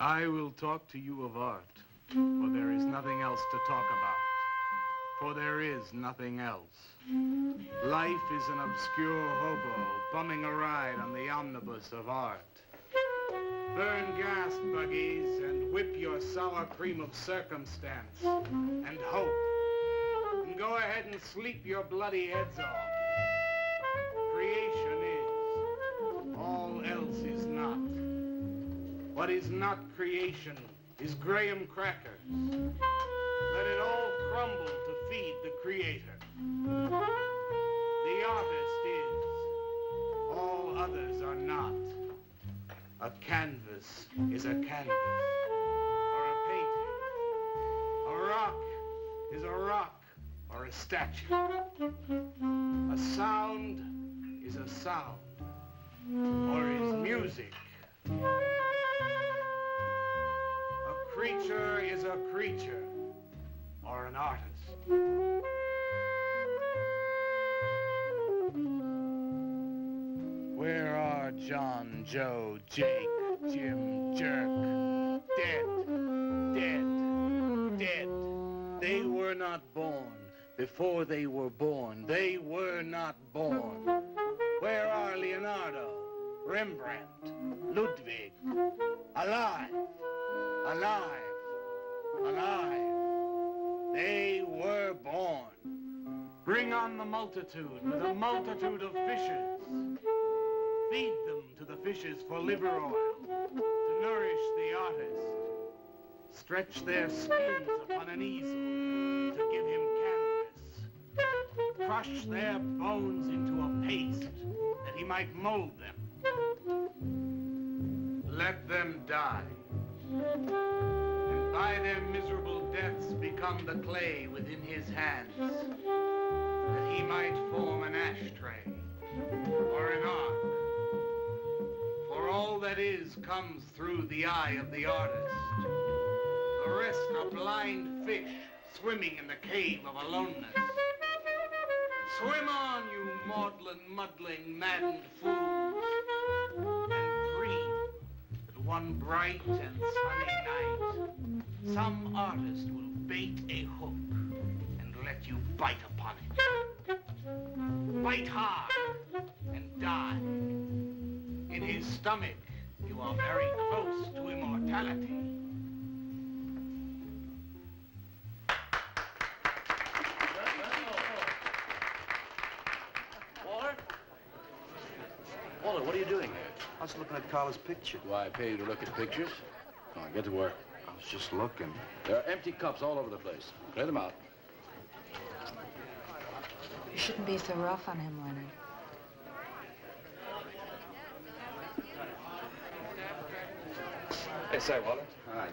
I will talk to you of art, for there is nothing else to talk about. For there is nothing else. Life is an obscure hobo bumming a ride on the omnibus of art. Burn gas buggies and whip your sour cream of circumstance and hope. And go ahead and sleep your bloody heads off. Creation is. All else is not. What is not creation is graham crackers. Let it all crumble to feed the creator. The artist is. All others are not. A canvas is a canvas, or a painting. A rock is a rock, or a statue. A sound is a sound, or is music. A creature is a creature, or an artist. Where are John, Joe, Jake, Jim, Jerk? Dead, dead, dead. They were not born. Before they were born, they were not born. Where are Leonardo, Rembrandt, Ludwig? Alive, alive, alive. They were born. Bring on the multitude with a multitude of fishes. Feed them to the fishes for liver oil, to nourish the artist. Stretch their skins upon an easel to give him canvas. Crush their bones into a paste that he might mold them. Let them die. And by their miserable deaths become the clay within his hands, that he might form an ashtray or an ark. For all that is comes through the eye of the artist. The rest are blind fish swimming in the cave of aloneness. Swim on, you maudlin, muddling, maddened fools, and dream that one bright and sunny night, some artist will bait a hook and let you bite upon it. Bite hard and die. In his stomach, you are very close to immortality. Walter, what are you doing here? I was looking at Carla's picture. Do I pay you to look at pictures? Come on, get to work. I was just looking. There are empty cups all over the place. Clear them out. You shouldn't be so rough on him, Leonard. Hey, say, Walter. Hi.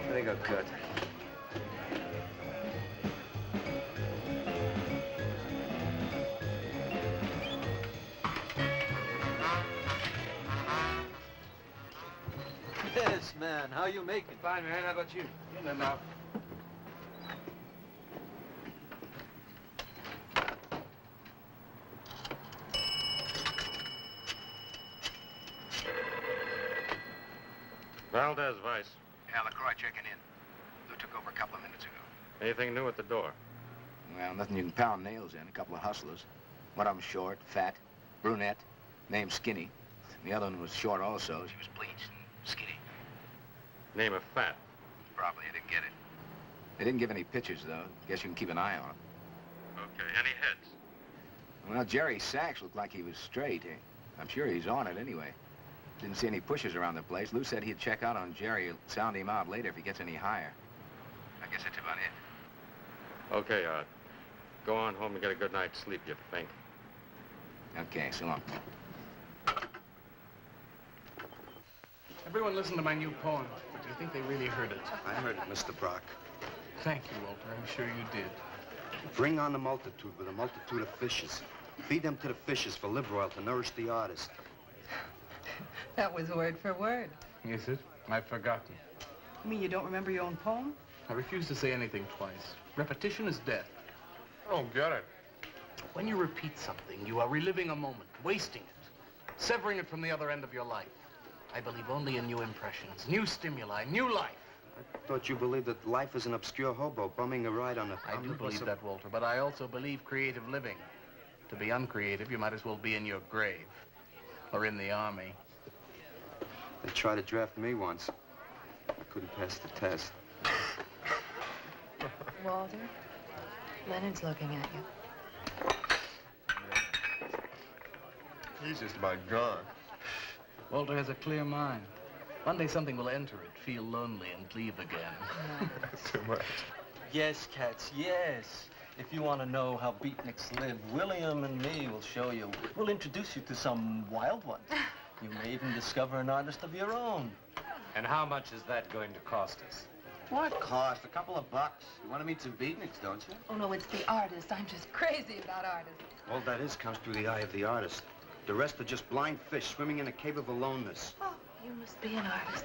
There you go, Kurt. Yes, man. How you making? Fine, man. How about you? In and out. Valdez, Vice. Yeah, LaCroix checking in. Lou took over a couple of minutes ago. Anything new at the door? Well, nothing you can pound nails in. A couple of hustlers. One of them short, fat, brunette, named Skinny. The other one was short also. She was bleached and skinny. Name of Fat. Probably. I didn't get it. They didn't give any pictures, though. Guess you can keep an eye on them. Okay. Any heads? Well, Jerry Sachs looked like he was straight. I'm sure he's on it anyway. Didn't see any pushers around the place. Lou said he'd check out on Jerry. He'll sound him out later if he gets any higher. I guess that's about it. Okay, Art. Go on home and get a good night's sleep, you think. Okay, so long. Everyone listen to my new poem. Do you think they really heard it? I heard it, Mr. Brock. Thank you, Walter. I'm sure you did. Bring on the multitude with a multitude of fishes. Feed them to the fishes for liver oil to nourish the artist. That was word for word. Is it? I've forgotten. You mean you don't remember your own poem? I refuse to say anything twice. Repetition is death. I don't get it. When you repeat something, you are reliving a moment, wasting it, severing it from the other end of your life. I believe only in new impressions, new stimuli, new life. I thought you believed that life is an obscure hobo bumming a ride on a... I do believe that, Walter, but I also believe creative living. To be uncreative, you might as well be in your grave or in the army. They tried to draft me once. I couldn't pass the test. Walter, Leonard's looking at you. He's just about gone. Walter has a clear mind. One day something will enter it, feel lonely, and leave again. Too much. Yes, cats, yes. If you want to know how beatniks live, William and me will show you. We'll introduce you to some wild ones. You may even discover an artist of your own. And how much is that going to cost us? What cost? A couple of bucks. You want to meet some beatniks, don't you? Oh, no, it's the artist. I'm just crazy about artists. All that is comes through the eye of the artist. The rest are just blind fish swimming in a cave of aloneness. Oh, you must be an artist.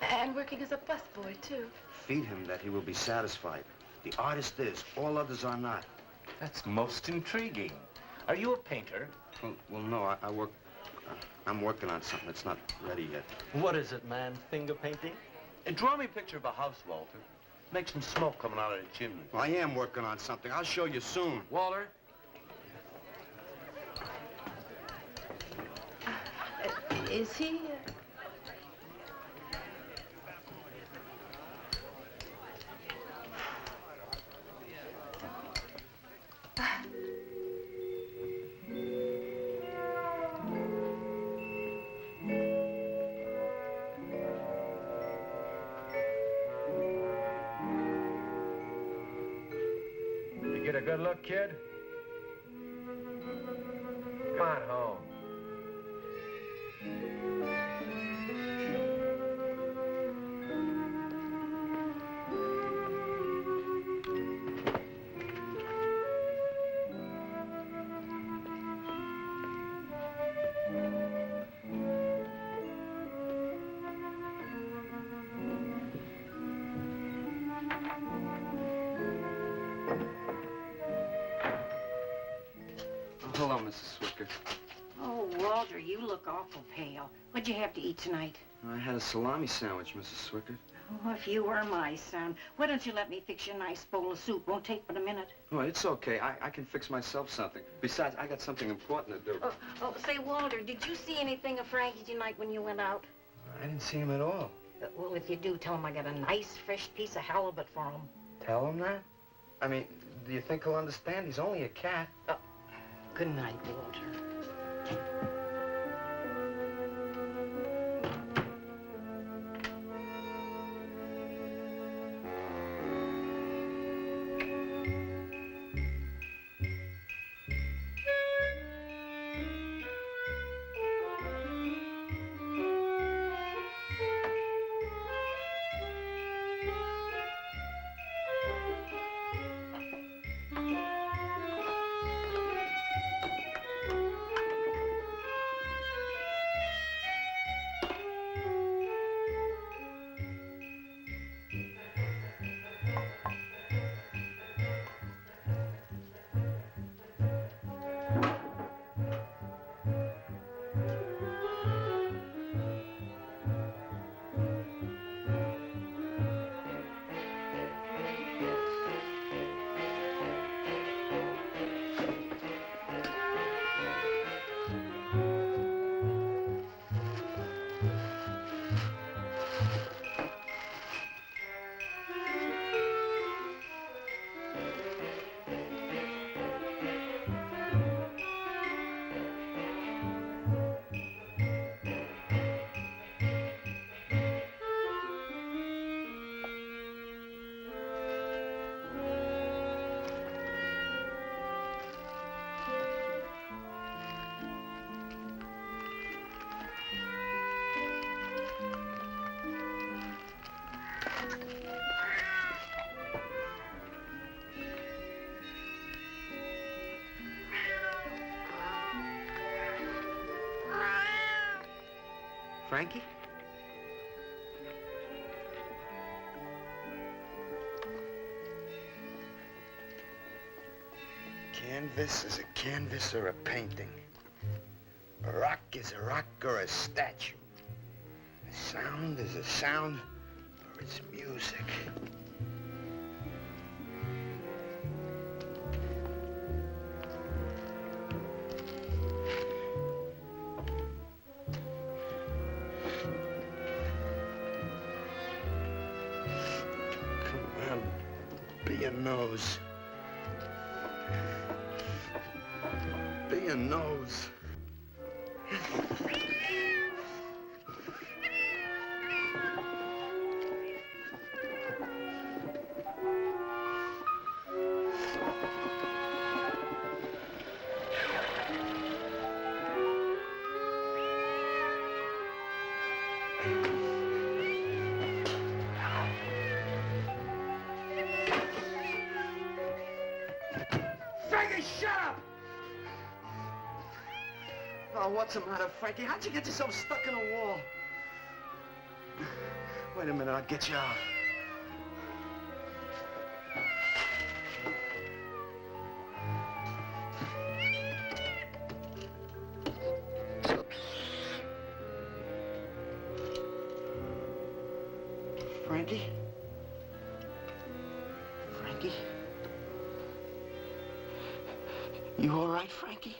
And working as a busboy, too. Feed him that he will be satisfied. The artist is. All others are not. That's most intriguing. Are you a painter? Well, no, I work... I'm working on something that's not ready yet. What is it, man? Finger painting? Draw me a picture of a house, Walter. Make some smoke coming out of the chimney. Well, I am working on something. I'll show you soon. Walter? Is he... You get a good look, kid? Come on home. Hello, Mrs. Swicker. Oh, Walter, you look awful pale. What'd you have to eat tonight? I had a salami sandwich, Mrs. Swicker. Oh, if you were my son, why don't you let me fix you a nice bowl of soup? Won't take but a minute. Oh, it's okay. I can fix myself something. Besides, I got something important to do. Say, Walter, did you see anything of Frankie tonight when you went out? I didn't see him at all. Well, if you do, tell him I got a nice, fresh piece of halibut for him. Tell him that? I mean, do you think he'll understand? He's only a cat. Good night, Walter. Frankie? canvas is a canvas or a painting. A rock is a rock or a statue. A sound is a sound or it's music. Come on, be a nose. Be a nose. Frankie, shut up! Oh, what's the matter, Frankie? How'd you get yourself stuck in a wall? Wait a minute, I'll get you out. Frankie? Frankie? You all right, Frankie?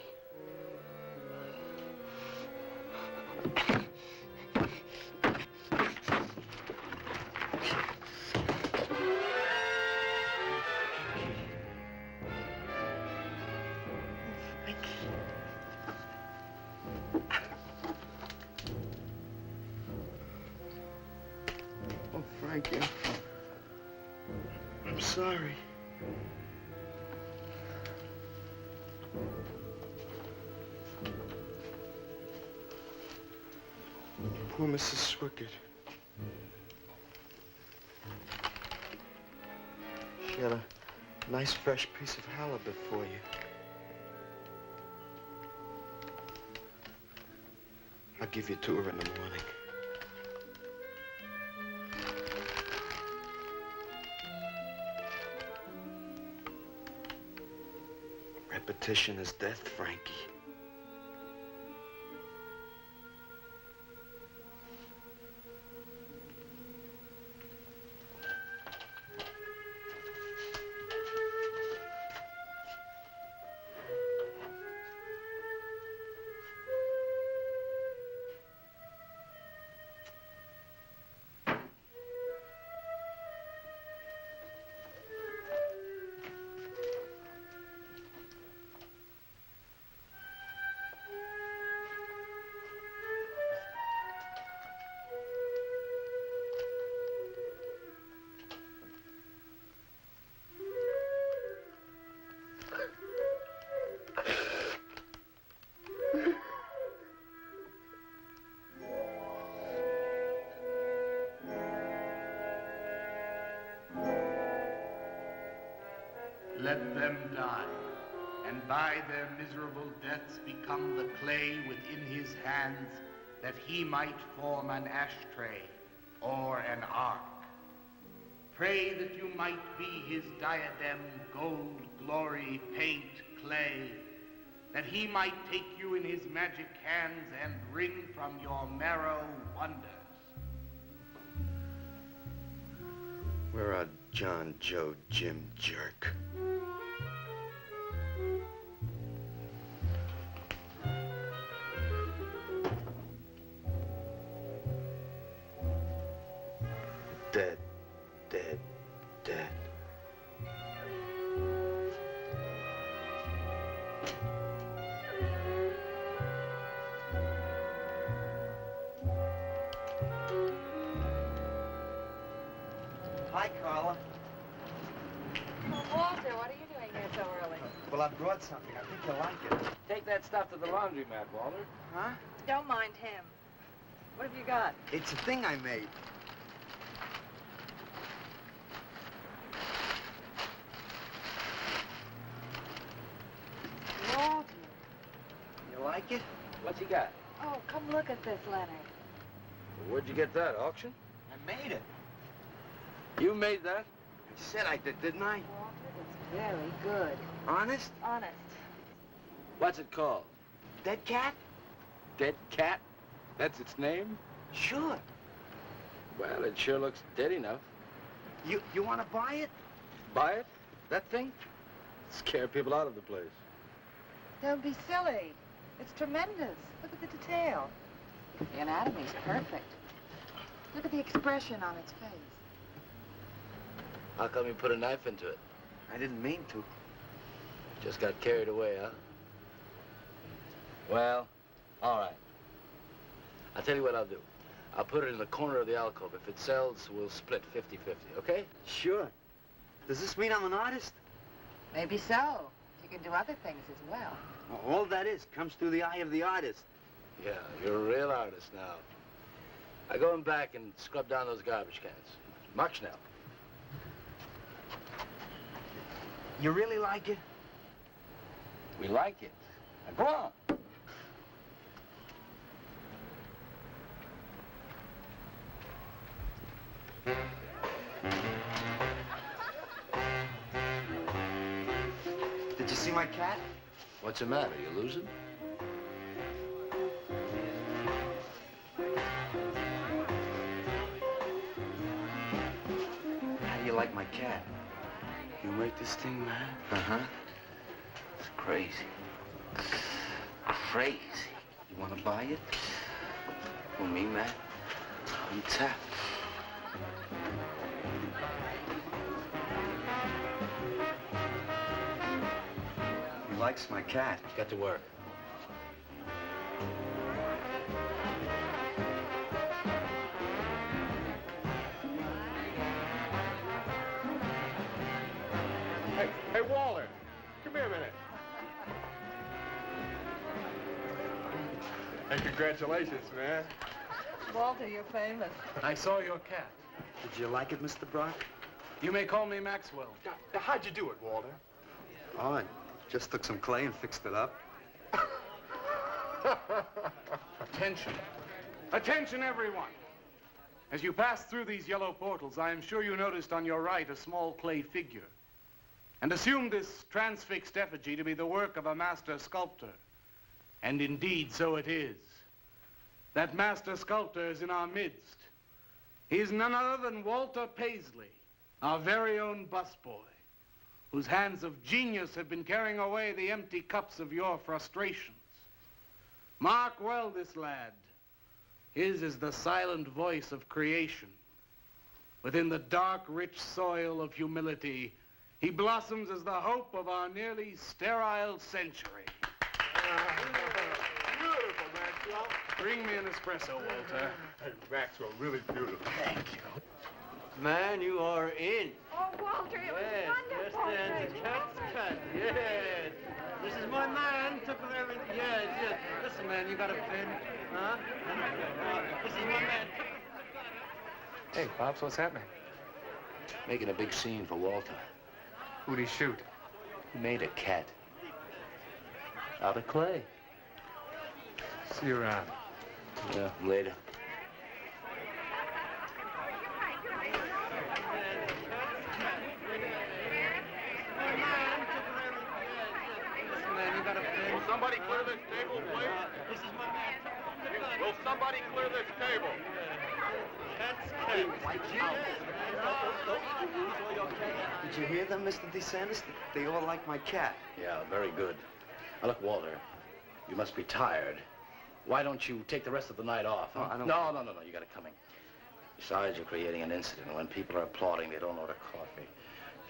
Oh, Frankie, I'm sorry. Poor Mrs. Swickett. She had a nice fresh piece of halibut for you. I'll give you to her in the morning. Repetition is death, Frankie. Let them die, and by their miserable deaths become the clay within his hands, that he might form an ashtray or an ark. Pray that you might be his diadem, gold, glory, paint, clay, that he might take you in his magic hands and wring from your marrow wonders. Where are John, Joe, Jim, Jerk? Dead, dead, dead. Hi, Carla. Oh, Walter, what are you doing here so early? Well, I brought something. I think you'll like it. Take that stuff to the laundromat, Walter. Huh? Don't mind him. What have you got? It's a thing I made. Walter. You like it? What's he got? Oh, come look at this, Leonard. Where'd you get that, auction? I made it. You made that? I said I did, didn't I? Walter, it's very good. Honest? Honest. What's it called? Dead cat? Dead cat? That's its name? Sure. Well, it sure looks dead enough. You want to buy it? Buy it? That thing? Scare people out of the place. Don't be silly. It's tremendous. Look at the detail. The anatomy's perfect. Look at the expression on its face. How come you put a knife into it? I didn't mean to. Just got carried away, huh? Well, all right. I'll tell you what I'll do. I'll put it in the corner of the alcove. If it sells, we'll split 50-50, okay? Sure. Does this mean I'm an artist? Maybe so. You can do other things as well. All that is comes through the eye of the artist. Yeah, you're a real artist now. I go in back and scrub down those garbage cans. March now. You really like it? We like it. Now, go on. Did you see my cat? What's the matter? You losing? How do you like my cat? You make this thing, man? Uh-huh. It's crazy. Crazy. You want to buy it? For me, man? I'm tapped. He likes my cat. Get to work. Hey, Waller, come here a minute. Hey, congratulations, man. Walter, you're famous. I saw your cat. Did you like it, Mr. Brock? You may call me Maxwell. How'd you do it, Walter? Oh, I just took some clay and fixed it up. Attention. Attention, everyone. As you pass through these yellow portals, I am sure you noticed on your right a small clay figure, and assumed this transfixed effigy to be the work of a master sculptor. And indeed, so it is. That master sculptor is in our midst. He is none other than Walter Paisley, our very own busboy, whose hands of genius have been carrying away the empty cups of your frustrations. Mark well this lad. His is the silent voice of creation. Within the dark, rich soil of humility, he blossoms as the hope of our nearly sterile century. Beautiful, Maxwell. Bring me an espresso, Walter. Hey, Maxwell, really beautiful. Thank you. Man, you are in. Oh, Walter, it was wonderful. Yes, the cat's cut. Yes. This is my man. Took with everything. Yes, yes. Listen, man, you got a pen? Huh? This is my man. Hey, Pops, what's happening? Making a big scene for Walter. Who'd he shoot? He made a cat. Out of clay. See you around. Yeah, later. Will somebody clear this table, please? This is my man. Will somebody clear this table? Did you hear them, Mr. DeSantis? They all like my cat. Yeah, very good. Now, look, Walter, you must be tired. Why don't you take the rest of the night off, huh? Oh, I don't... No, you got it coming. Besides, you're creating an incident. When people are applauding, they don't order coffee.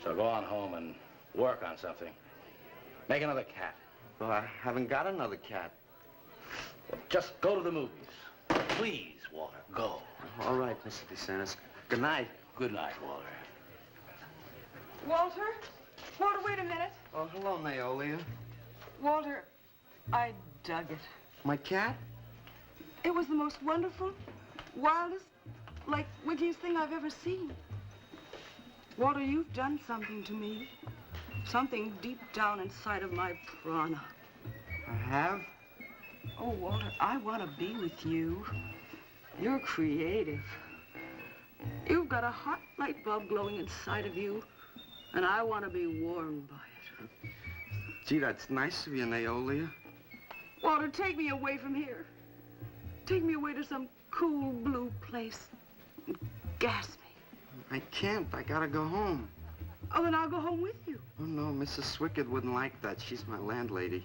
So go on home and work on something. Make another cat. Well, I haven't got another cat. Well, just go to the movies. Please, Walter, go. All right, Mr. DeSantis. Good night. Good night, Walter. Walter? Walter, wait a minute. Oh, hello, Naolia. Walter, I dug it. My cat? It was the most wonderful, wildest, like, wickiest thing I've ever seen. Walter, you've done something to me. Something deep down inside of my prana. I have? Oh, Walter, I want to be with you. You're creative. You've got a hot light bulb glowing inside of you, and I want to be warmed by it. Gee, that's nice of you, Naolia. Walter, take me away from here. Take me away to some cool blue place. Gas me. I can't. I gotta go home. Oh, then I'll go home with you. Oh, no, Mrs. Swickett wouldn't like that. She's my landlady.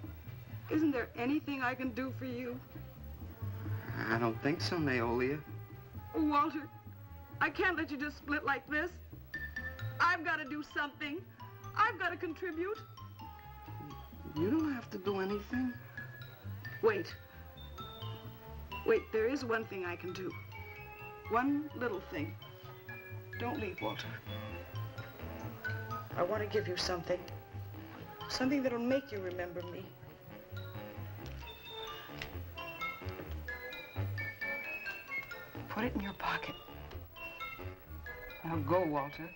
Isn't there anything I can do for you? I don't think so, Naolia. Oh, Walter, I can't let you just split like this. I've got to do something. I've got to contribute. You don't have to do anything. Wait. Wait, there is one thing I can do. One little thing. Don't leave, Walter. I want to give you something. Something that'll make you remember me. Put it in your pocket. Now go, Walter.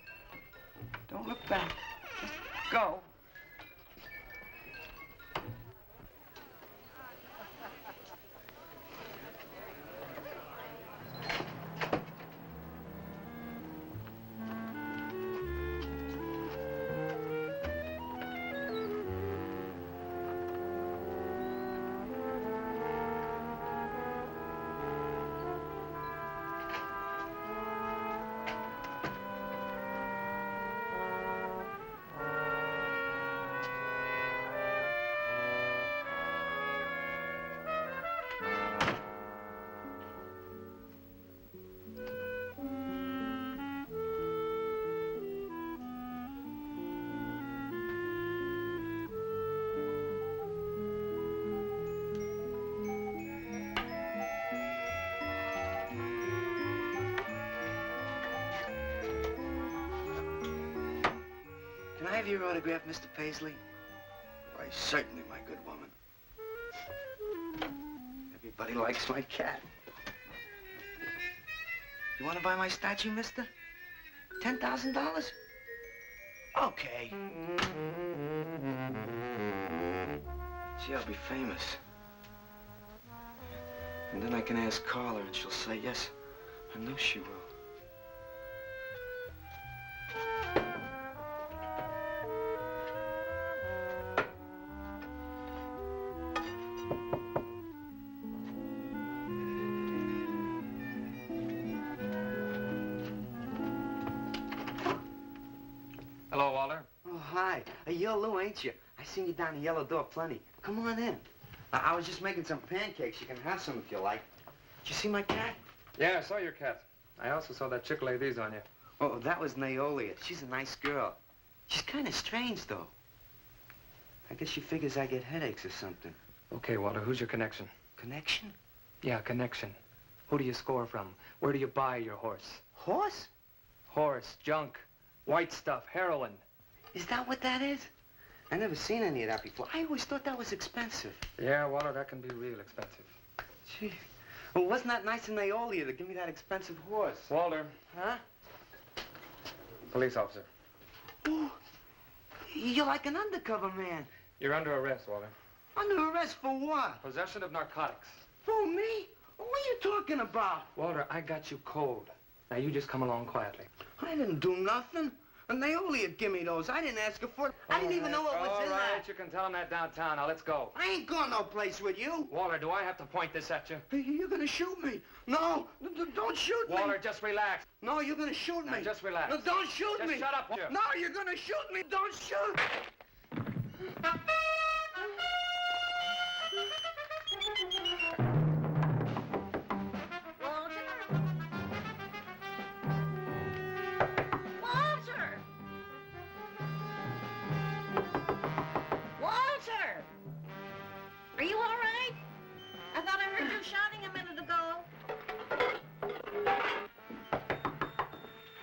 Don't look back. Just go. Can I have your autograph, Mr. Paisley? Why, certainly, my good woman. Everybody likes my cat. You want to buy my statue, mister? $10,000? Okay. Gee, I'll be famous. And then I can ask Carla, and she'll say yes. I know she will. Hello, Walter. Oh, hi. You're Lou, ain't you? I seen you down the yellow door plenty. Come on in. I was just making some pancakes. You can have some if you like. Did you see my cat? Yeah, I saw your cat. I also saw that chick lay these on you. Oh, that was Naolia. She's a nice girl. She's kind of strange, though. I guess she figures I get headaches or something. Okay, Walter, who's your connection? Connection? Yeah, connection. Who do you score from? Where do you buy your horse? Horse? Horse, junk, white stuff, heroin. Is that what that is? I never seen any of that before. I always thought that was expensive. Yeah, Walter, that can be real expensive. Gee. Well, wasn't that nice of Naolia to give me that expensive horse? Walter. Huh? Police officer. Oh, you're like an undercover man. You're under arrest, Walter. Under arrest for what? Possession of narcotics. For me? What are you talking about? Walter, I got you cold. Now you just come along quietly. I didn't do nothing. And Naolia give me those. I didn't ask her for it. I didn't even know what was in All right, that. you can tell him that downtown. Now, let's go. I ain't going no place with you. Walter, do I have to point this at you? You're gonna shoot me. No, don't shoot me. Walter, just relax. No, you're gonna shoot me. Now, just relax. No, don't shoot Just me. shut up, Walter. No, you're gonna shoot me. Don't shoot. Walter! Are you all right? I thought I heard you shouting a minute ago.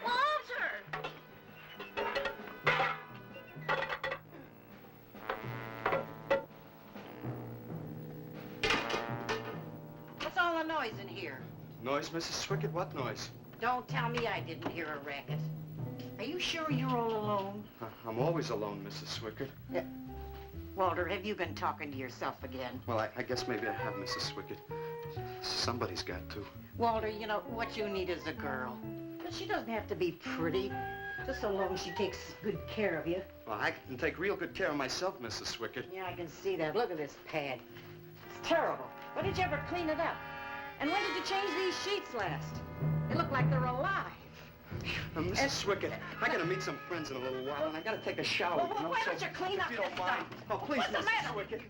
Walter! What's all the noise in here? Noise, Mrs. Swickett? What noise? Don't tell me I didn't hear a racket. Are you sure you're all alone? I'm always alone, Mrs. Swickett. Walter, have you been talking to yourself again? Well, I guess maybe I have, Mrs. Swickett. Somebody's got to. Walter, you know, what you need is a girl. But she doesn't have to be pretty. Just so long as she takes good care of you. Well, I can take real good care of myself, Mrs. Swickett. Yeah, I can see that. Look at this pad. It's terrible. When did you ever clean it up? And when did you change these sheets last? They look like they're alive. Now, Mrs. Swickett, I gotta meet some friends in a little while, and I gotta take a shower. Well, why don't you clean up if you don't this mind. stuff? Oh, please, What's the Mrs. matter? Swickett.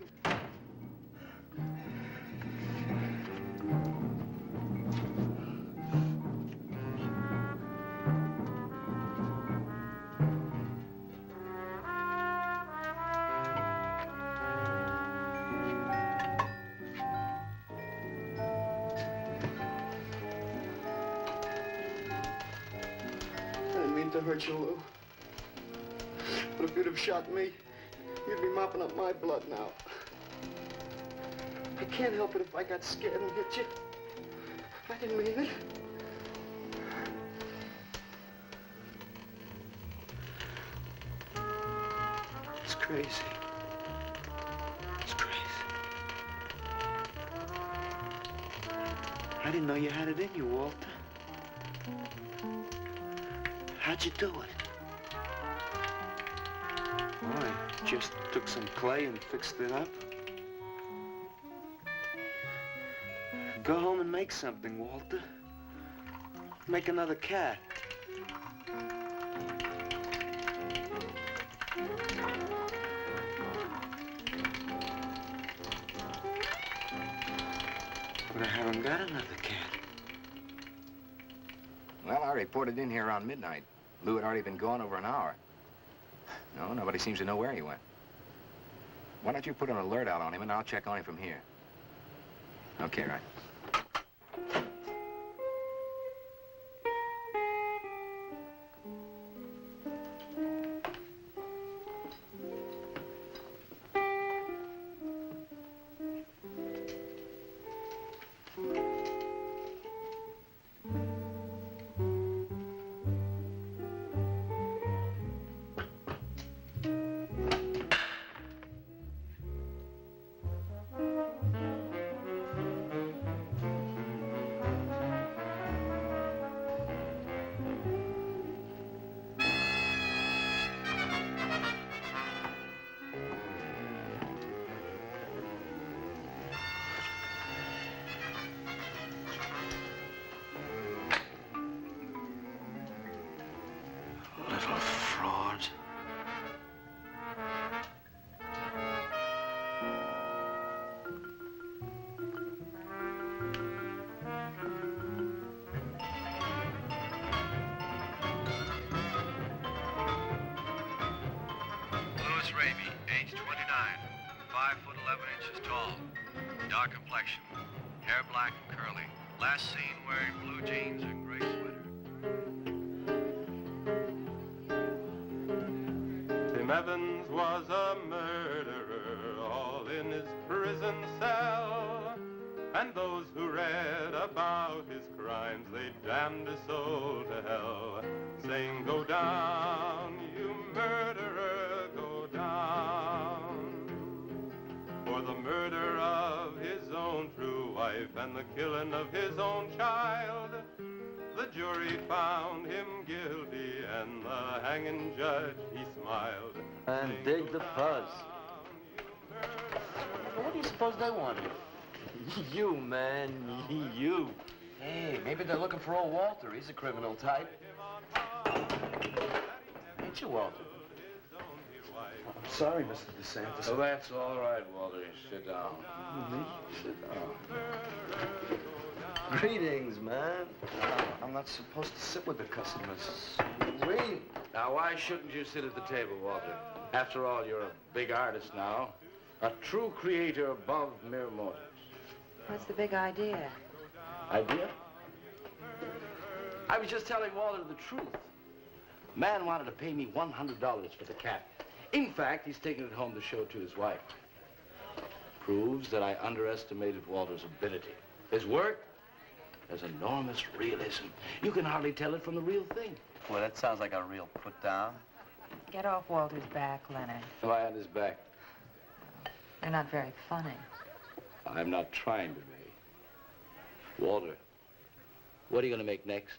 To hurt you, Lou. But if you'd have shot me, you'd be mopping up my blood now. I can't help it if I got scared and hit you. I didn't mean it. It's crazy. It's crazy. I didn't know you had it in you, Walter. How'd you do it? Well, I just took some clay and fixed it up. Go home and make something, Walter. Make another cat. But I haven't got another cat. Well, I reported in here around midnight. Lou had already been gone over an hour. No, nobody seems to know where he went. Why don't you put an alert out on him, and I'll check on him from here. Okay, right. Age 29, 5 foot 11 inches tall, dark complexion, hair black and curly. Last seen wearing blue jeans and gray sweater. Tim Evans was a murderer, all in his prison cell. And those who read about his crimes, they damned his soul to hell, saying, "Go down, you murderer, go down." For the murder of his own true wife and the killing of his own child, the jury found him guilty, and the hanging judge, he smiled. And dig the fuzz. What do you suppose they wanted? You, man, you. Hey, maybe they're looking for old Walter. He's a criminal type. Ain't you, Walter? I'm sorry, Mr. DeSantis. Oh, that's all right, Walter. Sit down. Sit down. Greetings, man. I'm not supposed to sit with the customers. Wait. Now, why shouldn't you sit at the table, Walter? After all, you're a big artist now. A true creator above mere mortals. What's the big idea? Idea? I was just telling Walter the truth. Man wanted to pay me $100 for the cat. In fact, he's taking it home to show to his wife. Proves that I underestimated Walter's ability. His work has enormous realism. You can hardly tell it from the real thing. Well, that sounds like a real put down. Get off Walter's back, Leonard. Lie on his back. You're not very funny. I'm not trying to be. Walter, what are you going to make next?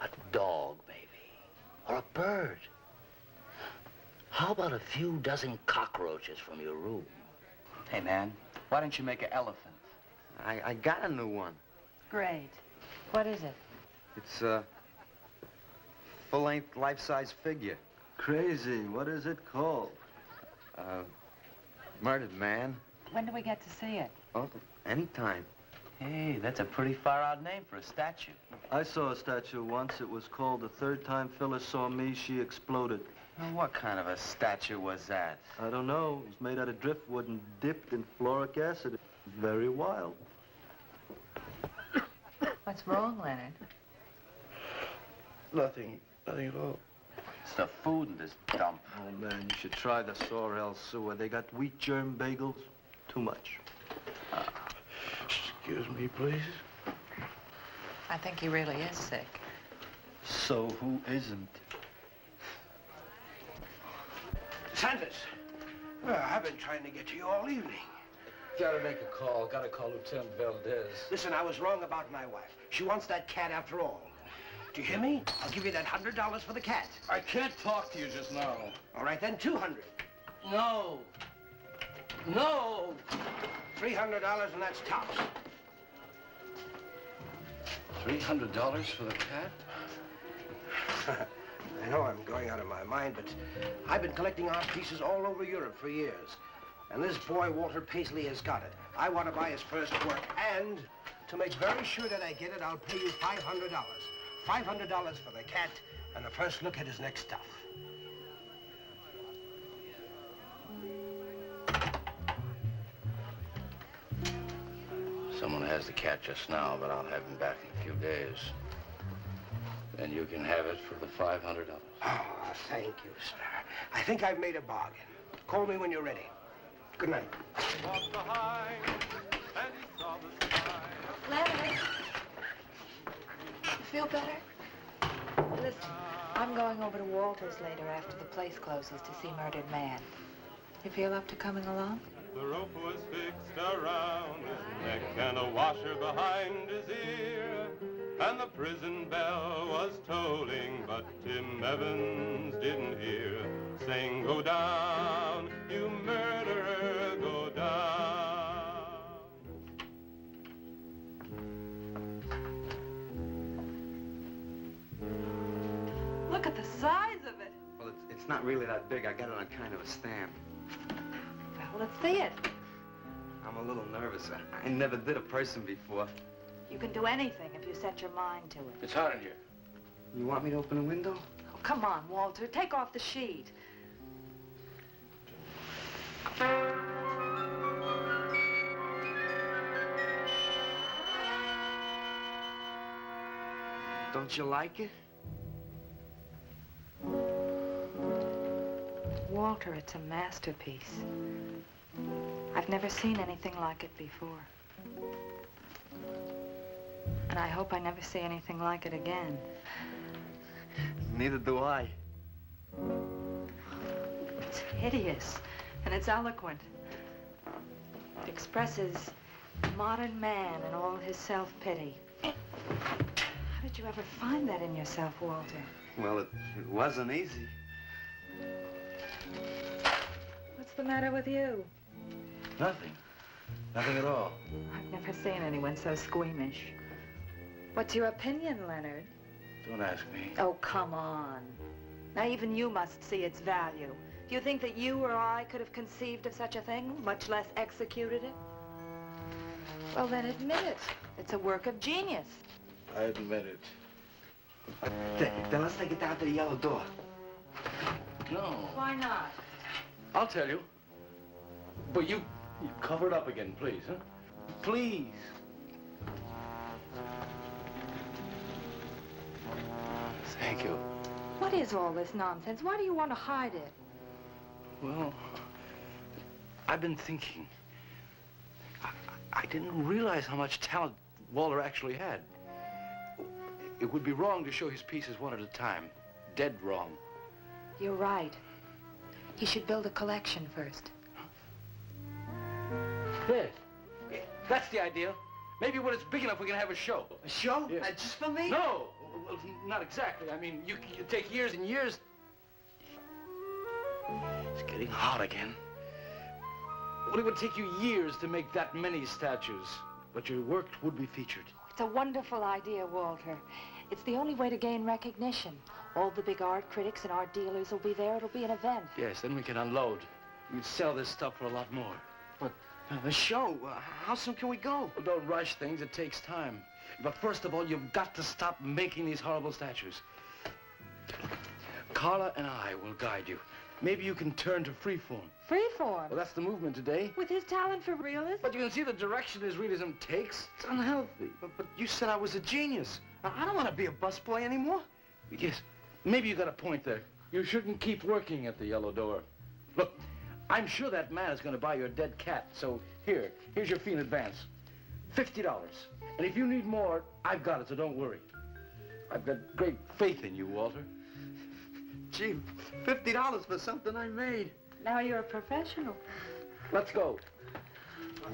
A dog, baby. or a bird. How about a few dozen cockroaches from your room? Hey, man, why don't you make an elephant? I got a new one. Great. What is it? It's a full-length, life-size figure. Crazy. What is it called? Murdered man. When do we get to see it? Oh, anytime. Hey, that's a pretty far-out name for a statue. I saw a statue once. It was called The Third Time Phyllis Saw Me, She Exploded. Well, what kind of a statue was that? I don't know. It was made out of driftwood and dipped in fluoric acid. It was very wild. What's wrong, Leonard? Nothing at all. It's the food in this dump. Oh, man, you should try the Sorrel sewer. They got wheat germ bagels. Too much. Excuse me, please. I think he really is sick. So who isn't? Sanders, I've been trying to get to you all evening. Gotta make a call. Gotta call Lieutenant Valdez. Listen, I was wrong about my wife. She wants that cat after all. Do you hear me? I'll give you that $100 for the cat. I can't talk to you just now. All right, then, $200. No. No. $300, and that's tops. $300 for the cat? I know I'm going out of my mind, but I've been collecting art pieces all over Europe for years. And this boy, Walter Paisley, has got it. I want to buy his first work, and to make very sure that I get it, I'll pay you $500. $500 for the cat, and the first look at his next stuff. Someone has the cat just now, but I'll have him back in a few days. Then you can have it for the $500. Oh, thank you, sir. I think I've made a bargain. Call me when you're ready. Good night. Leonard, you feel better? Listen, I'm going over to Walter's later after the place closes to see Murdered Man. You feel up to coming along? The rope was fixed around his neck and a washer behind his ear. And the prison bell was tolling, but Tim Evans didn't hear. Saying, go down, you murderer, go down. Look at the size of it. Well, it's not really that big. I got it on kind of a stand. Well, let's see it. I'm a little nervous. I never did a person before. You can do anything if you set your mind to it. It's hot in here. You want me to open the window? Oh, come on, Walter. Take off the sheet. Don't you like it? Walter, it's a masterpiece. I've never seen anything like it before. And I hope I never see anything like it again. Neither do I. It's hideous, and it's eloquent. It expresses modern man and all his self-pity. How did you ever find that in yourself, Walter? Well, it wasn't easy. What's the matter with you? Nothing. Nothing at all. I've never seen anyone so squeamish. What's your opinion, Leonard? Don't ask me. Oh, come on. Now, even you must see its value. Do you think that you or I could have conceived of such a thing, much less executed it? Well, then admit it. It's a work of genius. I admit it. Then let's take it down to the yellow door. No. Why not? I'll tell you. But you cover it up again, please, huh? Please. Thank you. What is all this nonsense? Why do you want to hide it? Well, I've been thinking. I didn't realize how much talent Walter actually had. It would be wrong to show his pieces one at a time. Dead wrong. You're right. He should build a collection first. Yes. That's the idea. Maybe when it's big enough, we can have a show. A show? Yeah. Just for me? No. Well, not exactly. I mean, you take years and years. It's getting hot again. Well, it would take you years to make that many statues, but your work would be featured. It's a wonderful idea, Walter. It's the only way to gain recognition. All the big art critics and art dealers will be there. It'll be an event. Yes, then we can unload. We'd sell this stuff for a lot more. But the show, how soon can we go? Well, don't rush things. It takes time. But first of all, you've got to stop making these horrible statues. Carla and I will guide you. Maybe you can turn to freeform. Freeform? Well, that's the movement today. With his talent for realism? But you can see the direction his realism takes. It's unhealthy. But you said I was a genius. I don't want to be a busboy anymore. Yes, maybe you got a point there. You shouldn't keep working at the Yellow Door. Look, I'm sure that man is going to buy your dead cat. So here's your fee in advance. $50. And if you need more, I've got it, so don't worry. I've got great faith in you, Walter. Gee, $50 for something I made. Now you're a professional. Let's go.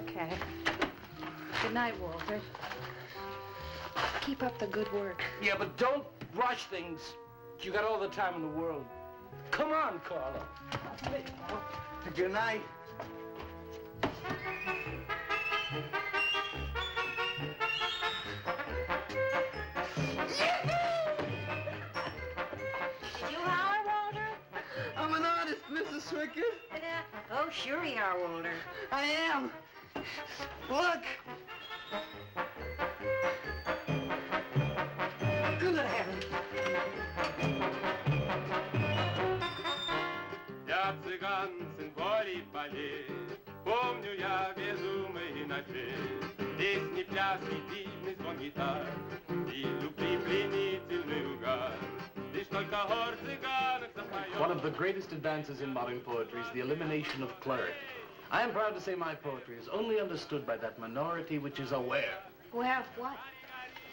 Okay. Good night, Walter. Keep up the good work. Yeah, but don't rush things. You got all the time in the world. Come on, Carla. Good night. Did you holler, Walter? I'm an artist, Mrs. Swickers. Oh, sure you are, Walter. I am. Look. Good heavens. Я цыган, сын полей полей, помню я безумные ночи, песни, пляски, дивный звон гитар и любви пленительный угар. Лишь только хор цыганок запоет. One of the greatest advances in modern poetry is the elimination of clarity. I am proud to say my poetry is only understood by that minority which is aware. Aware of what?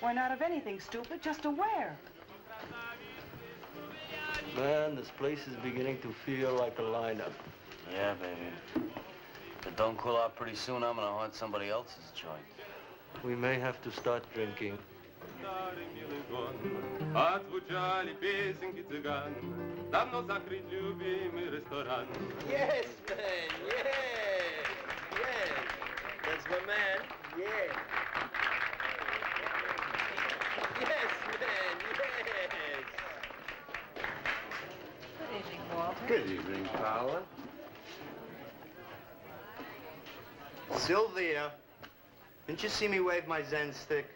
Why, not of anything, stupid, just aware. Man, this place is beginning to feel like a lineup. Yeah, baby. If it don't cool out pretty soon, I'm gonna haunt somebody else's joint. We may have to start drinking. Отзвучали песенки цыган, давно закрыт любимый ресторан. Yes, man, yeah. Yeah. That's my man, yeah. Yes, man, yes. Good evening, Walter. Good evening, Paula. Sylvia, didn't you see me wave my Zen stick?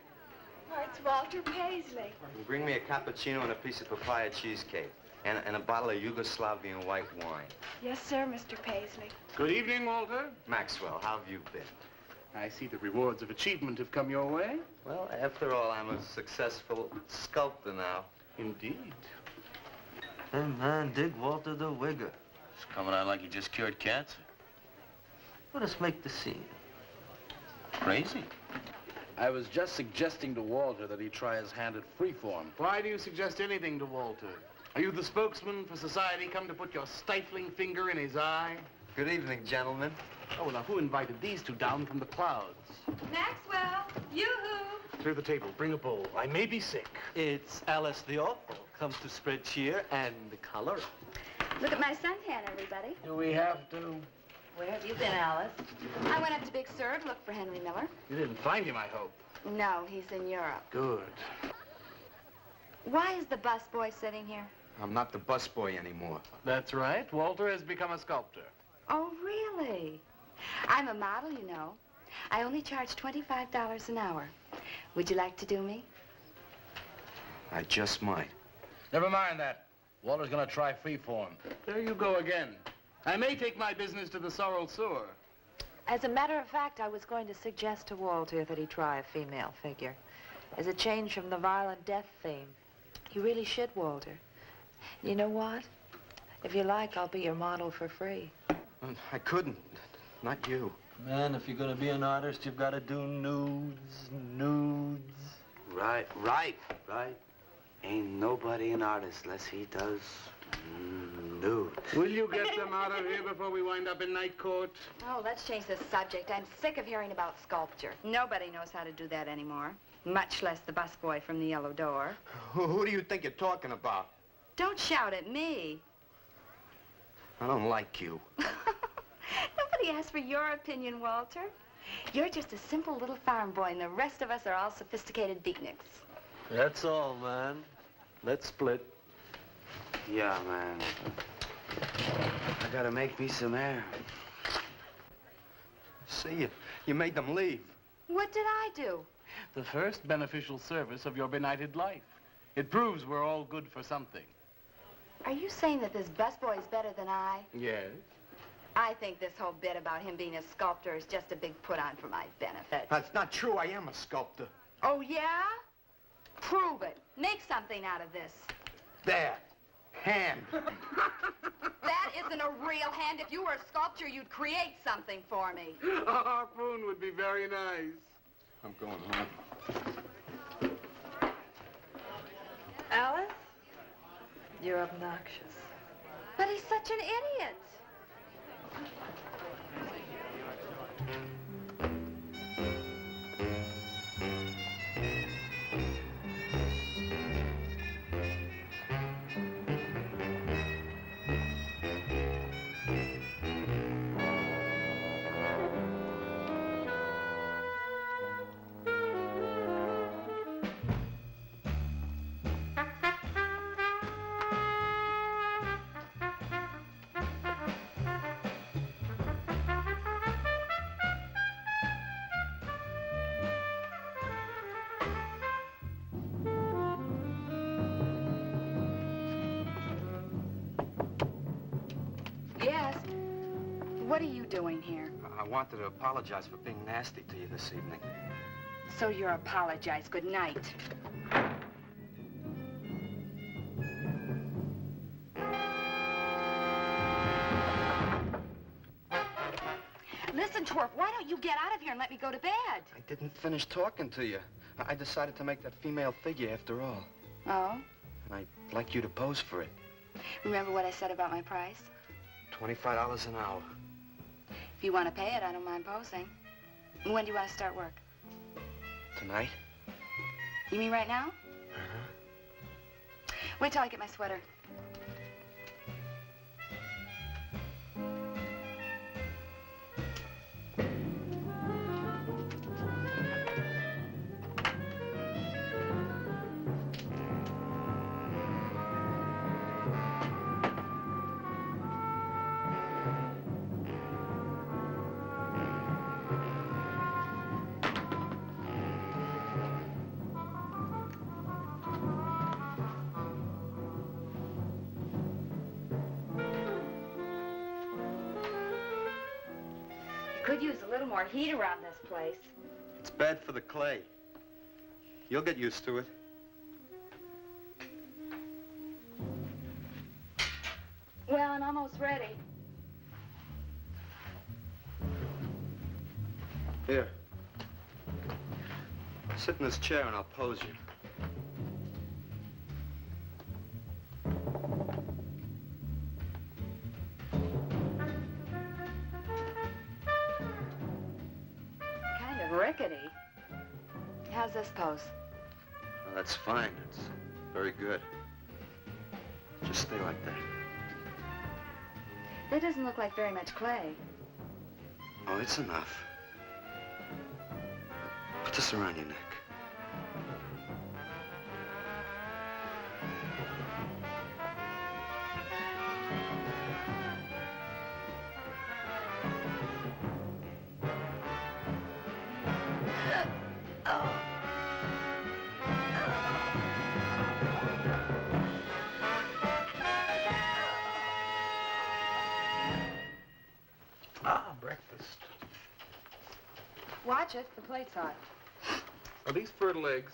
Oh, it's Walter Paisley. Bring me a cappuccino and a piece of papaya cheesecake. And a bottle of Yugoslavian white wine. Yes, sir, Mr. Paisley. Good evening, Walter. Maxwell, how have you been? I see the rewards of achievement have come your way. Well, after all, I'm a successful sculptor now. Indeed. Hey, man, dig Walter the Wigger. It's coming out like he just cured cancer. Let us make the scene. Crazy. I was just suggesting to Walter that he try his hand at freeform. Why do you suggest anything to Walter? Are you the spokesman for society come to put your stifling finger in his eye? Good evening, gentlemen. Oh, now who invited these two down from the clouds? Maxwell, yoo-hoo. Clear the table, bring a bowl. I may be sick. It's Alice the Awful. Comes to spread cheer and color. Look at my suntan, everybody. Do we have to? Where have you been, Alice? I went up to Big Sur to look for Henry Miller. You didn't find him, I hope. No, he's in Europe. Good. Why is the busboy sitting here? I'm not the busboy anymore. That's right. Walter has become a sculptor. Oh, really? I'm a model, you know. I only charge $25 an hour. Would you like to do me? I just might. Never mind that. Walter's gonna try freeform. There you go again. I may take my business to the Sorrel Sewer. As a matter of fact, I was going to suggest to Walter that he try a female figure. As a change from the violent death theme. He really should, Walter. You know what? If you like, I'll be your model for free. I couldn't. Not you. Man, if you're gonna be an artist, you've got to do nudes. Right. Ain't nobody an artist unless he does nude. Will you get them out of here before we wind up in night court? Oh, let's change the subject. I'm sick of hearing about sculpture. Nobody knows how to do that anymore. much less the busboy from the yellow door. Who do you think you're talking about? Don't shout at me. I don't like you. Nobody asked for your opinion, Walter. You're just a simple little farm boy, and the rest of us are all sophisticated beatniks. That's all, man. Let's split. Yeah, man. I gotta make me some air. See, you made them leave. What did I do? The first beneficial service of your benighted life. It proves we're all good for something. Are you saying that this busboy is better than I? Yes. I think this whole bit about him being a sculptor is just a big put-on for my benefit. That's not true. I am a sculptor. Oh, yeah? Prove it. Make something out of this. There. Hand. That isn't a real hand. If you were a sculptor, you'd create something for me. A harpoon would be very nice. I'm going home. Alice? You're obnoxious. But he's such an idiot. Yes. What are you doing here? I wanted to apologize for being nasty to you this evening. So you're apologize. Good night. Listen, Twerp, why don't you get out of here and let me go to bed? I didn't finish talking to you. I decided to make that female figure after all. Oh? And I'd like you to pose for it. Remember what I said about my price? $25 an hour. If you want to pay it, I don't mind posing. When do you want to start work? Tonight? You mean right now? Wait till I get my sweater. Could use a little more heat around this place. It's bad for the clay. You'll get used to it. Well, I'm almost ready. Here. Sit in this chair and I'll pose you. Kind of rickety. How's this pose? Well, that's fine. It's very good. Just stay like that. That doesn't look like very much clay. Oh, it's enough. Put this around your neck. Breakfast. Watch it. The plate's hot. Are these fertile eggs?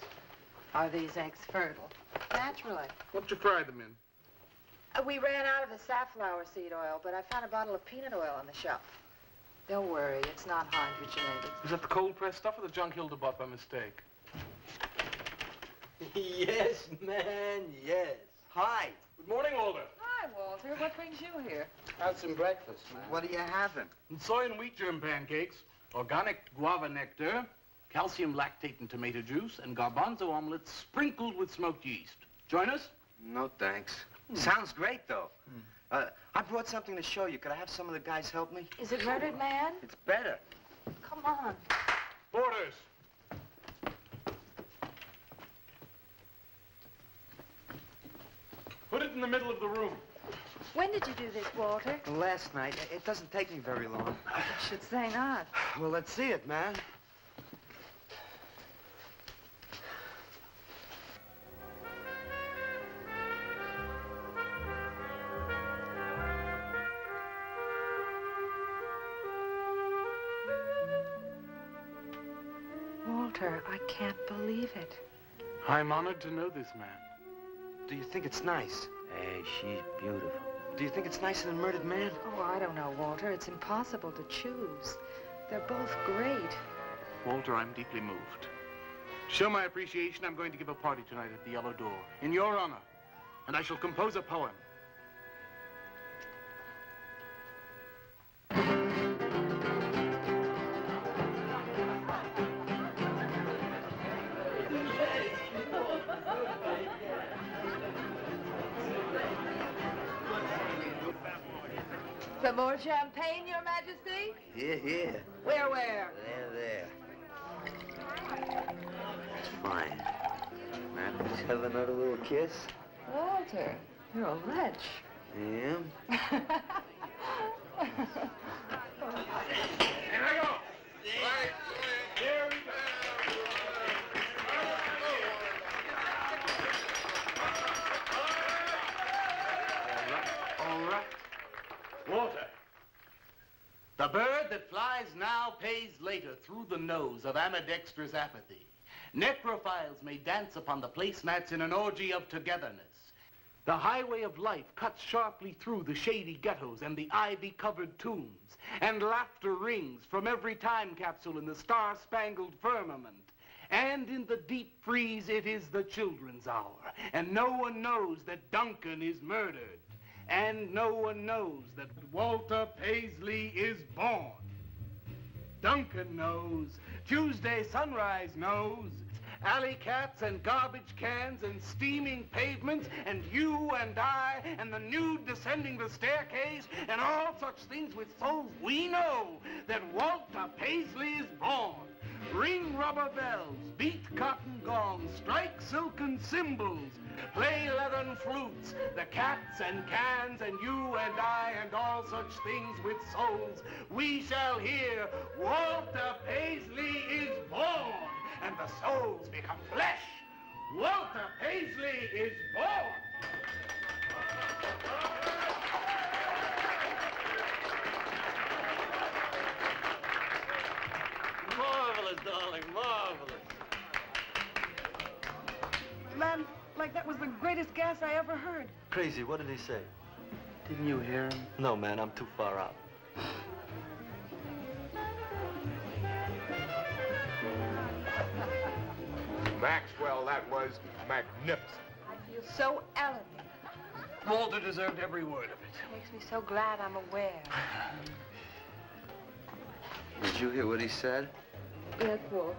Are these eggs fertile? Naturally. What you fry them in? We ran out of the safflower seed oil, but I found a bottle of peanut oil on the shelf. Don't worry, it's not hydrogenated. Is that the cold-pressed stuff or the junk Hilda bought by mistake? Yes, man, yes. Hi. Good morning, Walter. Hi, Walter. What brings you here? Have some breakfast, man. What are you having? Soy and wheat germ pancakes, organic guava nectar, calcium lactate and tomato juice, and garbanzo omelets sprinkled with smoked yeast. Join us? No, thanks. Sounds great, though. I brought something to show you. Could I have some of the guys help me? Is it Murdered Man? It's better. Come on. Orders. Put it in the middle of the room. When did you do this, Walter? Last night. It doesn't take me very long. I should say not. Well, let's see it, man. Walter, I can't believe it. I'm honored to know this man. Do you think it's nice? Hey, she's beautiful. Do you think it's nicer than Murdered Man? Oh, I don't know, Walter. It's impossible to choose. They're both great. Walter, I'm deeply moved. To show my appreciation, I'm going to give a party tonight at the Yellow Door, in your honor. And I shall compose a poem. Some more champagne, Your Majesty? Here. Where? There. It's fine. Man, let's have another little kiss. Walter, you're a wretch. Yeah? Here I go. Right. Here we go. All right. Walter. The bird that flies now pays later through the nose of ambidextrous apathy. Necrophiles may dance upon the placemats in an orgy of togetherness. The highway of life cuts sharply through the shady ghettos and the ivy-covered tombs, and laughter rings from every time capsule in the star-spangled firmament. And in the deep freeze, it is the children's hour, and no one knows that Duncan is murdered. And no one knows that Walter Paisley is born. Duncan knows. Tuesday Sunrise knows. Alley cats and garbage cans and steaming pavements and you and I and the nude descending the staircase and all such things with souls, we know that Walter Paisley is born. Ring rubber bells, beat cotton gongs, strike silken cymbals, play leathern flutes, the cats and cans and you and I and all such things with souls. We shall hear Walter Paisley is born, and the souls become flesh. Walter Paisley is born. Marvelous, darling, marvelous. Man, like that was the greatest gas I ever heard. Crazy, what did he say? Didn't you hear him? No, man, I'm too far out. Maxwell, that was magnificent. I feel so elegant. Walter deserved every word of it. Makes me so glad I'm aware. Did you hear what he said? Yes, Walter.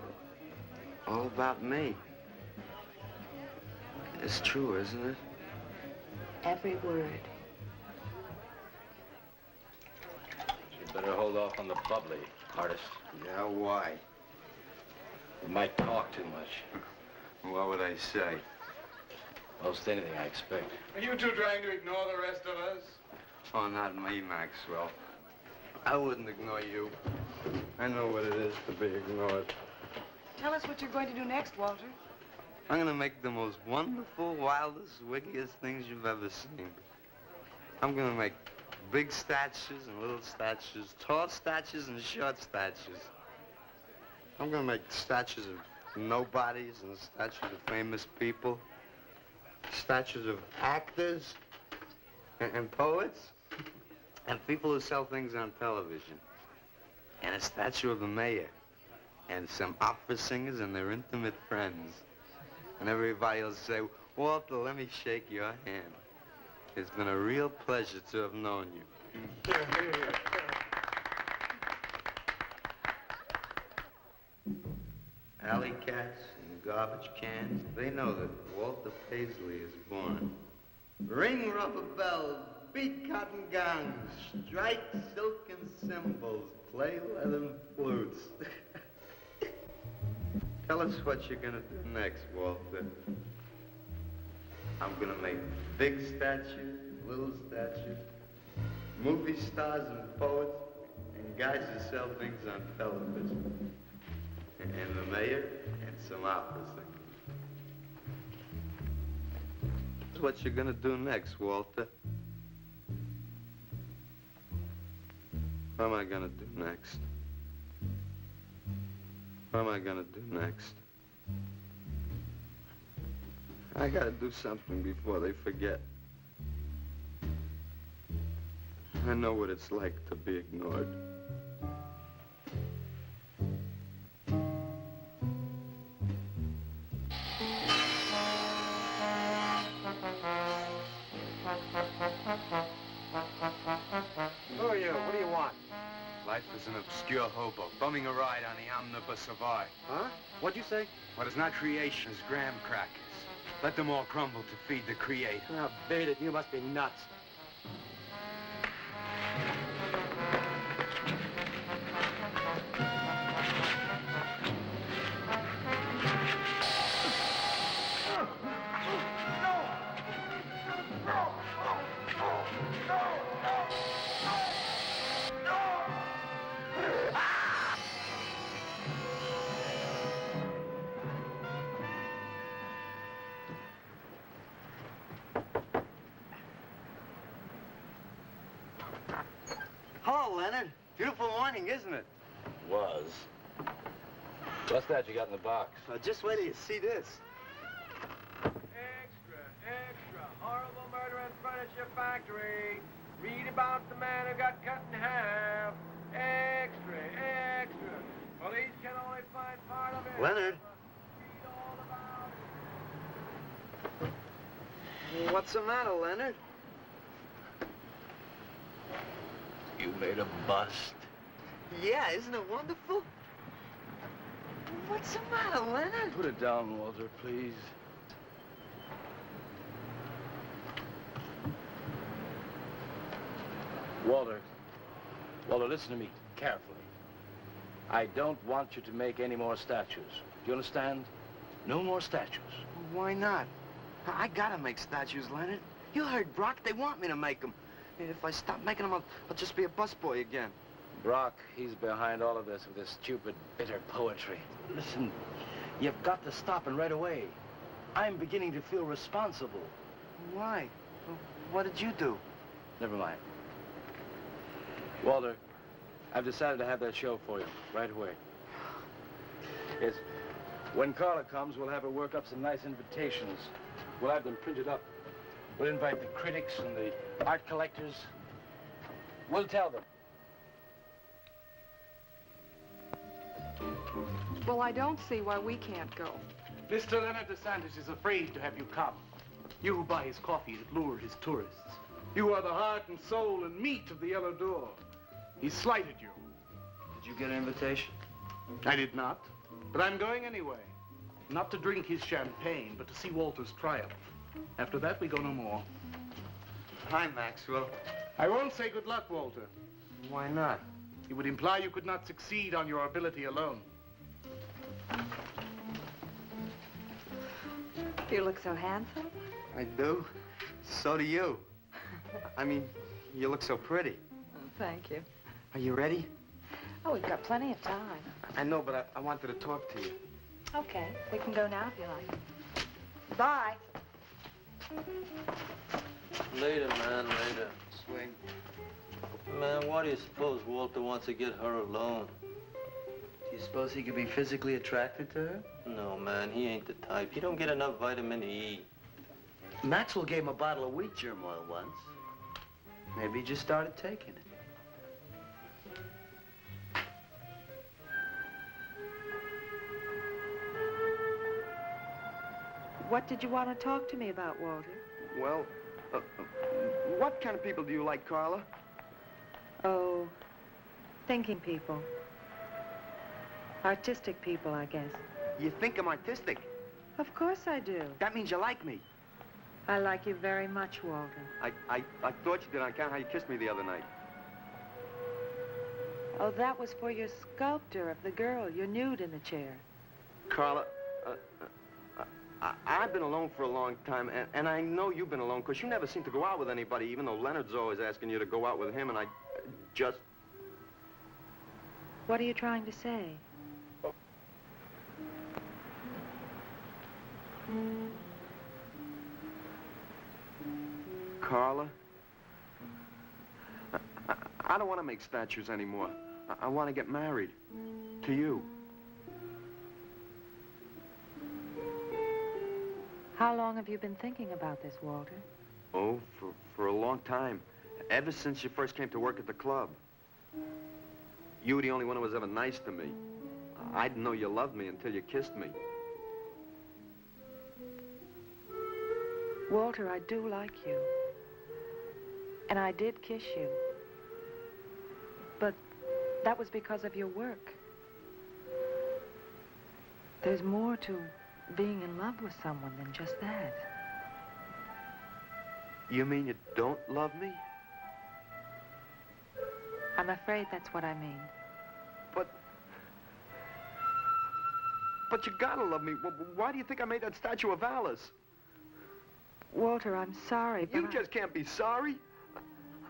All about me. It's true, isn't it? Every word. You'd better hold off on the bubbly, artist. Yeah, why? You might talk too much. What would I say? Most anything, I expect. Are you two trying to ignore the rest of us? Oh, not me, Maxwell. I wouldn't ignore you. I know what it is to be ignored. Tell us what you're going to do next, Walter. I'm gonna make the most wonderful, wildest, wickedest things you've ever seen. I'm gonna make big statues and little statues, tall statues and short statues. I'm gonna make statues of nobodies and statues of famous people, statues of actors and poets and people who sell things on television, and a statue of the mayor and some opera singers and their intimate friends. And everybody will say, Walter, let me shake your hand. It's been a real pleasure to have known you. alley cats and garbage cans, they know that Walter Paisley is born. Ring rubber bells, beat cotton gongs, strike silken cymbals, play leathern flutes. Tell us what you're gonna do next, Walter. I'm gonna make big statues, little statues, movie stars and poets, and guys who sell things on television. And the mayor and some opera singers. That's what you're gonna do next, Walter. What am I gonna do next? What am I gonna do next? I gotta do something before they forget. I know what it's like to be ignored. Who are you? What do you want? Life is an obscure hobo, bumming a ride on the omnibus survive. Huh? What'd you say? What is not creation is graham crackers. Let them all crumble to feed the creator. Oh, beat it. You must be nuts. Hello, Leonard. Beautiful morning, isn't it? Was. What's that you got in the box? Just wait till you see this. Extra, extra. Horrible murder in furniture factory. Read about the man who got cut in half. Extra, extra. Police can only find part of it. Leonard. Read all about it. What's the matter, Leonard? You made a bust. Yeah, isn't it wonderful? What's the matter, Leonard? Put it down, Walter, please. Walter, listen to me carefully. I don't want you to make any more statues. Do you understand? No more statues. Why not? I gotta make statues, Leonard. You heard Brock. They want me to make them. If I stop making them, I'll just be a busboy again. Brock, he's behind all of this with his stupid, bitter poetry. Listen, you've got to stop and right away. I'm beginning to feel responsible. Why? What did you do? Never mind. Walter, I've decided to have that show for you right away. Yes. When Carla comes, we'll have her work up some nice invitations. We'll have them printed up. We'll invite the critics and the art collectors. We'll tell them. Well, I don't see why we can't go. Mr. Leonard DeSantis is afraid to have you come. You who buy his coffee that lure his tourists. You are the heart and soul and meat of the Yellow Door. He slighted you. Did you get an invitation? I did not, but I'm going anyway. Not to drink his champagne, but to see Walter's triumph. After that, we go no more. Hi, Maxwell. I won't say good luck, Walter. Why not? It would imply you could not succeed on your ability alone. You look so handsome. I do. So do you. I mean, you look so pretty. Oh, thank you. Are you ready? Oh, we've got plenty of time. I know, but I wanted to talk to you. Okay, we can go now if you like. Bye. Later, man, later. Swing. Man, why do you suppose Walter wants to get her alone? Do you suppose he could be physically attracted to her? No, man, he ain't the type. He don't get enough vitamin E. Maxwell gave him a bottle of wheat germ oil once. Maybe he just started taking it. What did you want to talk to me about, Walter? Well, what kind of people do you like, Carla? Oh, thinking people. Artistic people, I guess. You think I'm artistic. Of course I do. That means you like me. I like you very much, Walter. I thought you did on account of how you kissed me the other night. Oh, that was for your sculpture of the girl, your nude in the chair. Carla, I've been alone for a long time, and I know you've been alone, because you never seem to go out with anybody, even though Leonard's always asking you to go out with him, and I just... What are you trying to say? Carla, I don't want to make statues anymore. I want to get married. To you. How long have you been thinking about this, Walter? Oh, for a long time. Ever since you first came to work at the club. You were the only one who was ever nice to me. I didn't know you loved me until you kissed me. Walter, I do like you. And I did kiss you. But that was because of your work. There's more to being in love with someone than just that. You mean you don't love me? I'm afraid that's what I mean. But you gotta love me. Why do you think I made that statue of Alice? Walter, I'm sorry, but You just can't be sorry.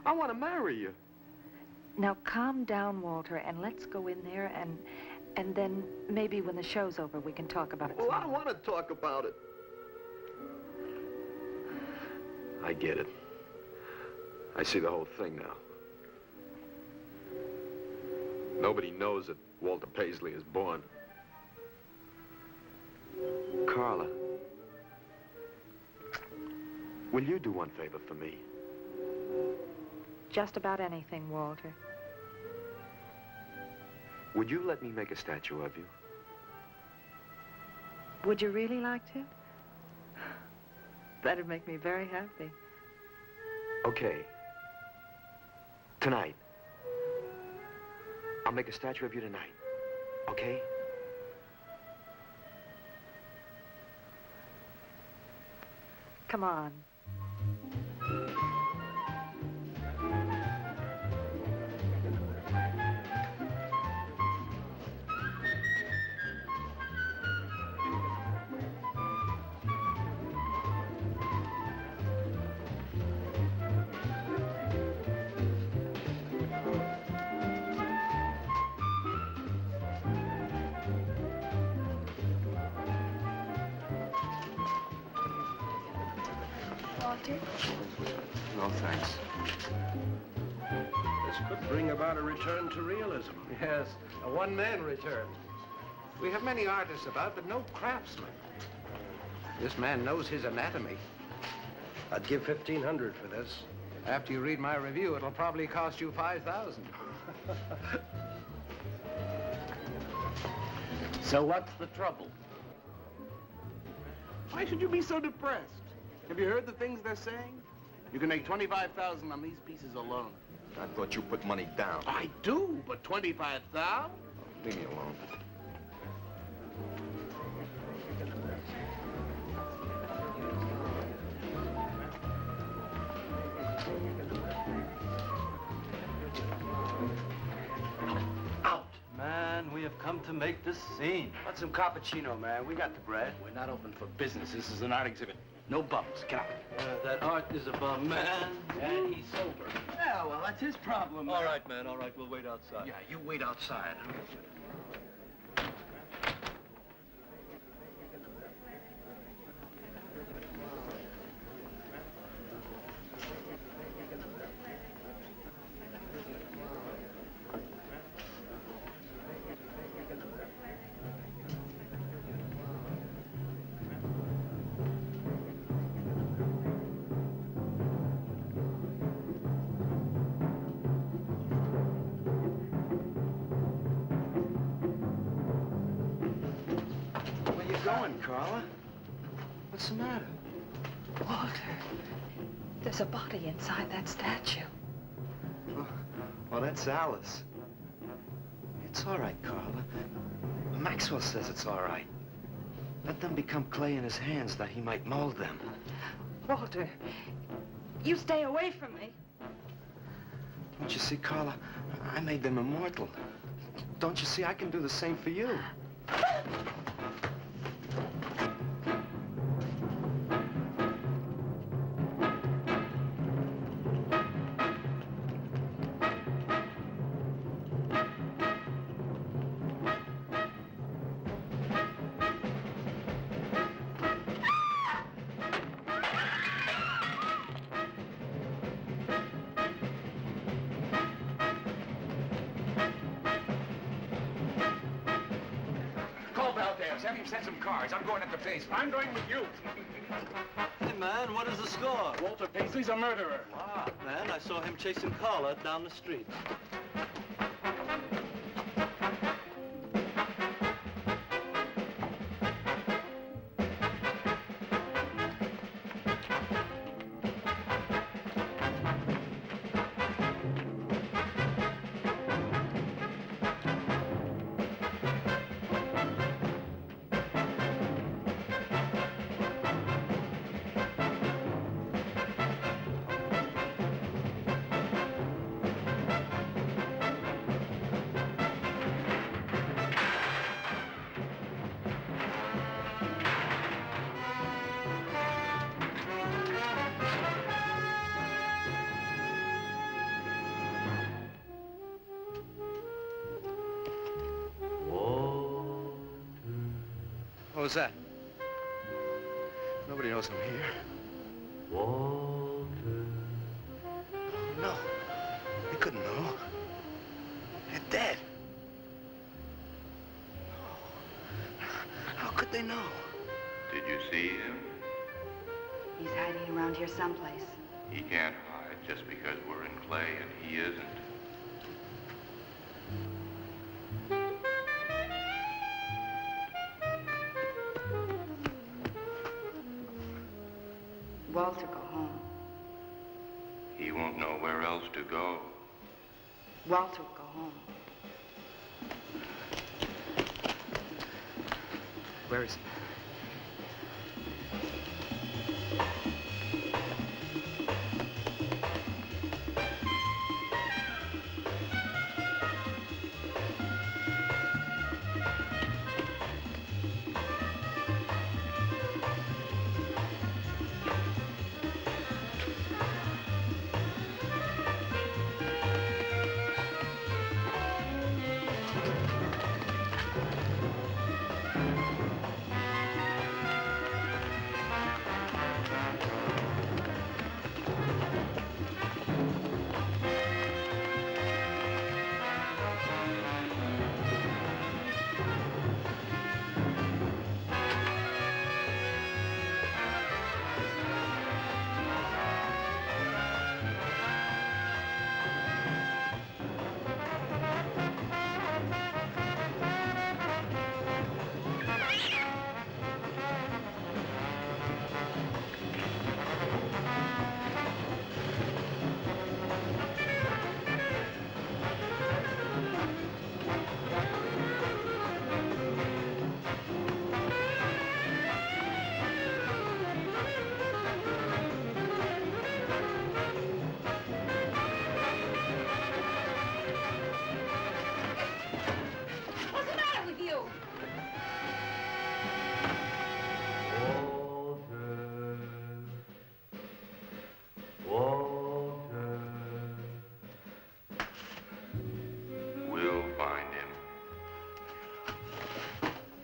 I want to marry you. Now, calm down, Walter, and let's go in there and then maybe when the show's over we can talk about it. Well, I don't want to talk about it. I get it. I see the whole thing now. Nobody knows that Walter Paisley is born. Carla, will you do one favor for me? Just about anything, Walter. Would you let me make a statue of you? Would you really like to? That'd make me very happy. Okay. Tonight. I'll make a statue of you tonight. Okay? Come on. No, thanks. This could bring about a return to realism. Yes, a one-man return. We have many artists about, but no craftsmen. This man knows his anatomy. I'd give $1,500 for this. After you read my review, it'll probably cost you $5,000. So what's the trouble? Why should you be so depressed? Have you heard the things they're saying? You can make $25,000 on these pieces alone. I thought you put money down. I do, but $25,000? Leave me alone. Man, we have come to make this scene. Want some cappuccino, man? We got the bread. We're not open for business. This is an art exhibit. No bubbles. Get out. That art is about man. And he's sober. Yeah, well, that's his problem. All right, man, all right. We'll wait outside. Yeah, you wait outside. Carla? What's the matter? Walter, there's a body inside that statue. Well, that's Alice. It's all right, Carla. Maxwell says it's all right. them become clay in his hands that he might mold them. Walter, you stay away from me. Don't you see, Carla? I made them immortal. Don't you see? I can do the same for you. Have him send some cars. I'm going up the basement. I'm going with you. Hey, man, what is the score? Walter Paisley's a murderer. Ah, man, I saw him chasing Carla down the street. What was that? Nobody knows I'm here. Walter. No. They couldn't know. They're dead. No. How could they know? Did you see him? He's hiding around here someplace. He can't hide just because we're in clay and he isn't. Walter, go home. He won't know where else to go. Walter, go home. Where is he?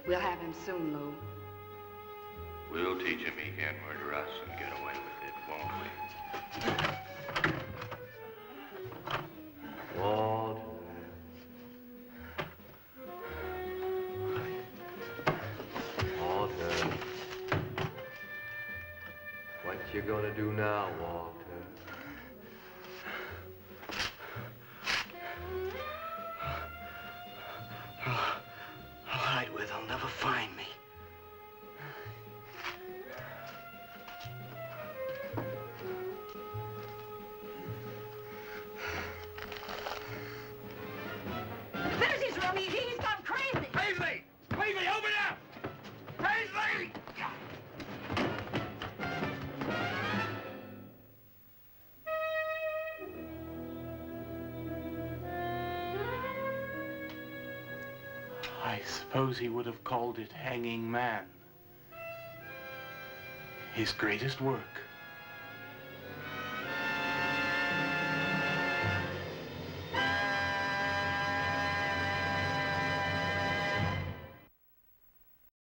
We'll have him soon, Lou. We'll teach him he can't murder us and get away with it, won't we? Walter. Walter. What you gonna do now, Walter? I'll hide where they'll never find me. There's his room. He's gone crazy. Paisley! Paisley, open up! Paisley! I suppose he would have called it Hanging Man. His greatest work.